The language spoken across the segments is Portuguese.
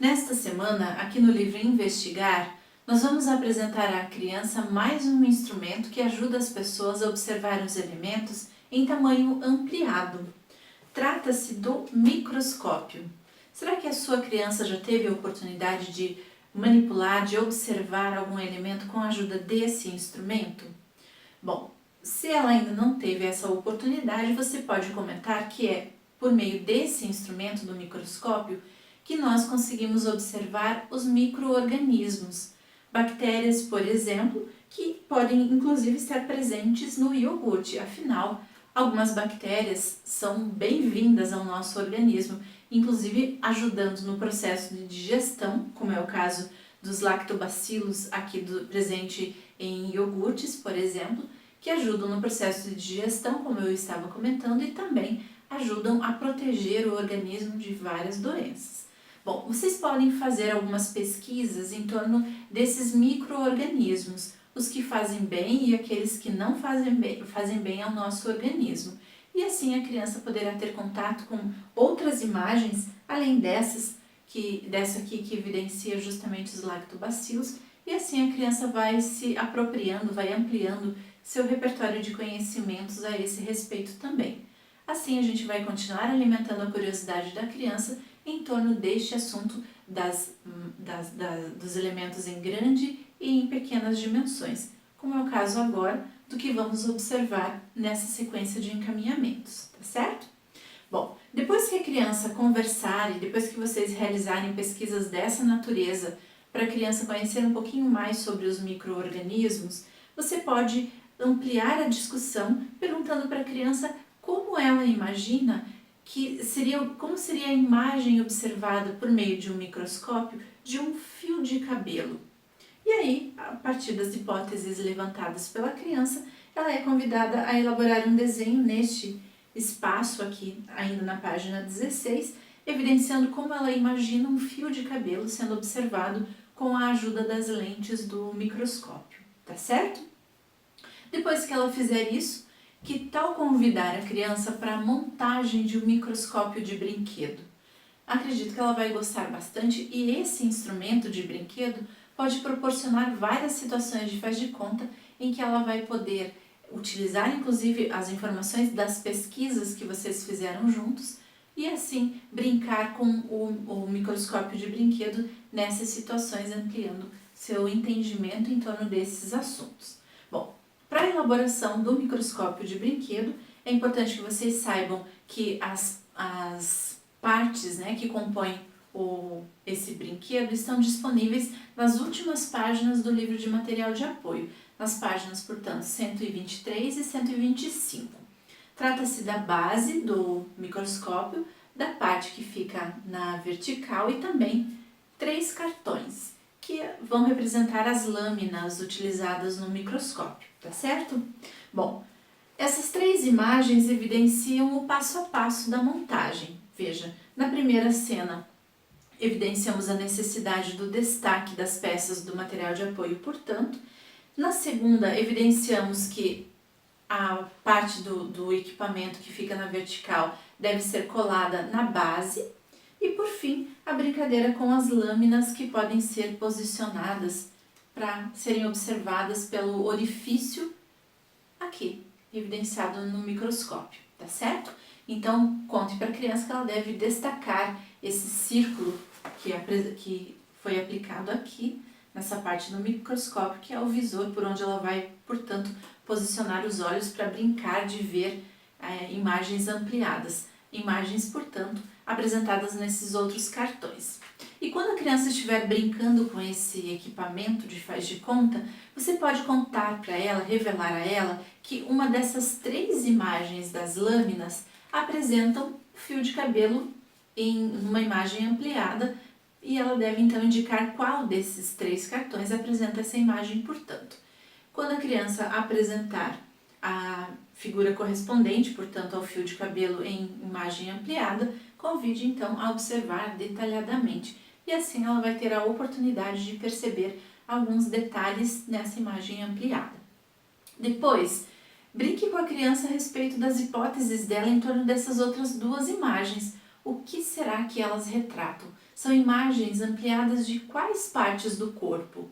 Nesta semana, aqui no livro Investigar, nós vamos apresentar à criança mais um instrumento que ajuda as pessoas a observar os elementos em tamanho ampliado. Trata-se do microscópio. Será que a sua criança já teve a oportunidade de manipular, de observar algum elemento com a ajuda desse instrumento? Bom, se ela ainda não teve essa oportunidade, você pode comentar que é por meio desse instrumento do microscópio que nós conseguimos observar os micro-organismos, bactérias, por exemplo, que podem inclusive estar presentes no iogurte. Afinal, algumas bactérias são bem-vindas ao nosso organismo, inclusive ajudando no processo de digestão, como é o caso dos lactobacilos aqui presente em iogurtes, por exemplo, que ajudam no processo de digestão, como eu estava comentando, e também ajudam a proteger o organismo de várias doenças. Bom, vocês podem fazer algumas pesquisas em torno desses micro-organismos, os que fazem bem e aqueles que não fazem bem ao nosso organismo. E assim a criança poderá ter contato com outras imagens, além dessa aqui que evidencia justamente os lactobacilos, e assim a criança vai se apropriando, vai ampliando seu repertório de conhecimentos a esse respeito também. Assim a gente vai continuar alimentando a curiosidade da criança em torno deste assunto dos elementos em grande e em pequenas dimensões, como é o caso agora do que vamos observar nessa sequência de encaminhamentos, tá certo? Bom, depois que a criança conversar e depois que vocês realizarem pesquisas dessa natureza para a criança conhecer um pouquinho mais sobre os micro-organismos, você pode ampliar a discussão perguntando para a criança como ela imagina como seria a imagem observada por meio de um microscópio de um fio de cabelo. E aí, a partir das hipóteses levantadas pela criança, ela é convidada a elaborar um desenho neste espaço aqui, ainda na página 16, evidenciando como ela imagina um fio de cabelo sendo observado com a ajuda das lentes do microscópio, tá certo? Depois que ela fizer isso, que tal convidar a criança para a montagem de um microscópio de brinquedo? Acredito que ela vai gostar bastante e esse instrumento de brinquedo pode proporcionar várias situações de faz de conta em que ela vai poder utilizar inclusive as informações das pesquisas que vocês fizeram juntos e assim brincar com o microscópio de brinquedo nessas situações, ampliando seu entendimento em torno desses assuntos. Bom, para a elaboração do microscópio de brinquedo, é importante que vocês saibam que as partes, que compõem esse brinquedo estão disponíveis nas últimas páginas do livro de material de apoio, nas páginas, portanto, 123 e 125. Trata-se da base do microscópio, da parte que fica na vertical e também 3 cartões, que vão representar as lâminas utilizadas no microscópio, tá certo? Bom, essas 3 imagens evidenciam o passo a passo da montagem. Veja, na primeira cena, evidenciamos a necessidade do destaque das peças do material de apoio, portanto. Na segunda, evidenciamos que a parte do equipamento que fica na vertical deve ser colada na base. E por fim, a brincadeira com as lâminas que podem ser posicionadas para serem observadas pelo orifício aqui, evidenciado no microscópio, tá certo? Então, conte para a criança que ela deve destacar esse círculo que foi aplicado aqui, nessa parte do microscópio, que é o visor por onde ela vai, portanto, posicionar os olhos para brincar de ver imagens ampliadas. Imagens, portanto, apresentadas nesses outros cartões. E quando a criança estiver brincando com esse equipamento de faz de conta, você pode contar para ela, revelar a ela, que uma dessas 3 imagens das lâminas apresentam um fio de cabelo em uma imagem ampliada e ela deve então indicar qual desses 3 cartões apresenta essa imagem, portanto. Quando a criança apresentar a figura correspondente, portanto, ao fio de cabelo em imagem ampliada, convide então a observar detalhadamente e assim ela vai ter a oportunidade de perceber alguns detalhes nessa imagem ampliada. Depois, brinque com a criança a respeito das hipóteses dela em torno dessas outras 2 imagens. O que será que elas retratam? são imagens ampliadas de quais partes do corpo?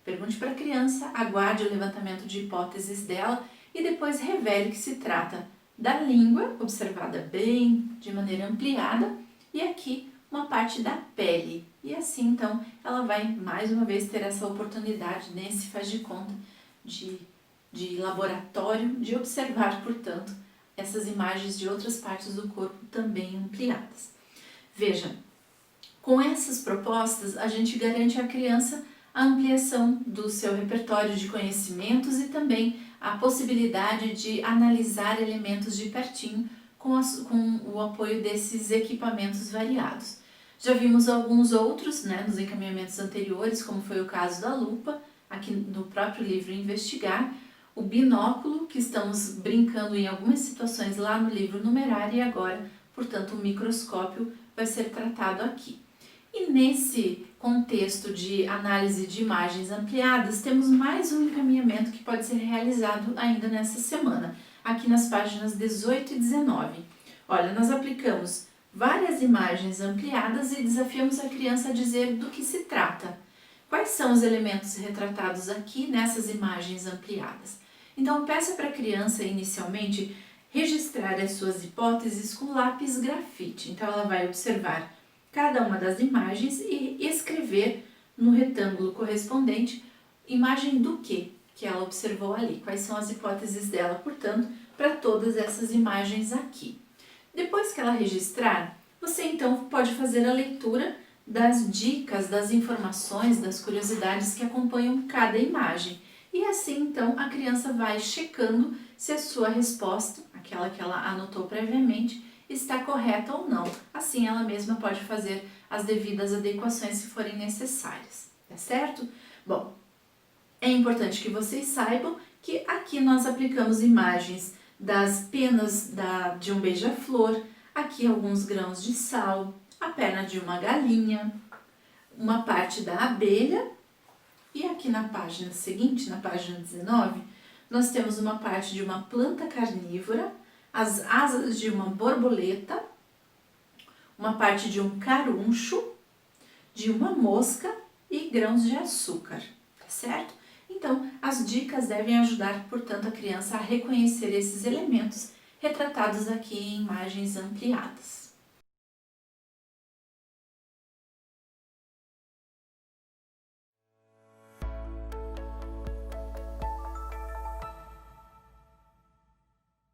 Pergunte para a criança, aguarde o levantamento de hipóteses dela e depois revele que se trata da língua, observada bem, de maneira ampliada, e aqui uma parte da pele. E assim, então, ela vai mais uma vez ter essa oportunidade, nesse faz de conta, de laboratório, de observar, portanto, essas imagens de outras partes do corpo também ampliadas. Veja, com essas propostas, a gente garante à criança a ampliação do seu repertório de conhecimentos e também a possibilidade de analisar elementos de pertinho com o apoio desses equipamentos variados. Já vimos alguns outros, nos encaminhamentos anteriores, como foi o caso da lupa, aqui no próprio livro Investigar, o binóculo, que estamos brincando em algumas situações lá no livro Numerar, e agora, portanto, o microscópio vai ser tratado aqui. E nesse contexto de análise de imagens ampliadas, temos mais um encaminhamento que pode ser realizado ainda nessa semana, aqui nas páginas 18 e 19. Olha, nós aplicamos várias imagens ampliadas e desafiamos a criança a dizer do que se trata. Quais são os elementos retratados aqui nessas imagens ampliadas? Então, peça para a criança, inicialmente, registrar as suas hipóteses com lápis grafite. Então, ela vai observar cada uma das imagens e escrever no retângulo correspondente imagem do que ela observou ali, quais são as hipóteses dela, portanto, para todas essas imagens aqui. Depois que ela registrar, você então pode fazer a leitura das dicas, das informações, das curiosidades que acompanham cada imagem. E assim então a criança vai checando se a sua resposta, aquela que ela anotou previamente, está correta ou não. Assim ela mesma pode fazer as devidas adequações se forem necessárias, tá certo? Bom, é importante que vocês saibam que aqui nós aplicamos imagens das penas de um beija-flor, aqui alguns grãos de sal, a perna de uma galinha, uma parte da abelha, e aqui na página seguinte, na página 19, nós temos uma parte de uma planta carnívora, as asas de uma borboleta, uma parte de um caruncho, de uma mosca e grãos de açúcar, tá certo? Então, as dicas devem ajudar, portanto, a criança a reconhecer esses elementos retratados aqui em imagens ampliadas.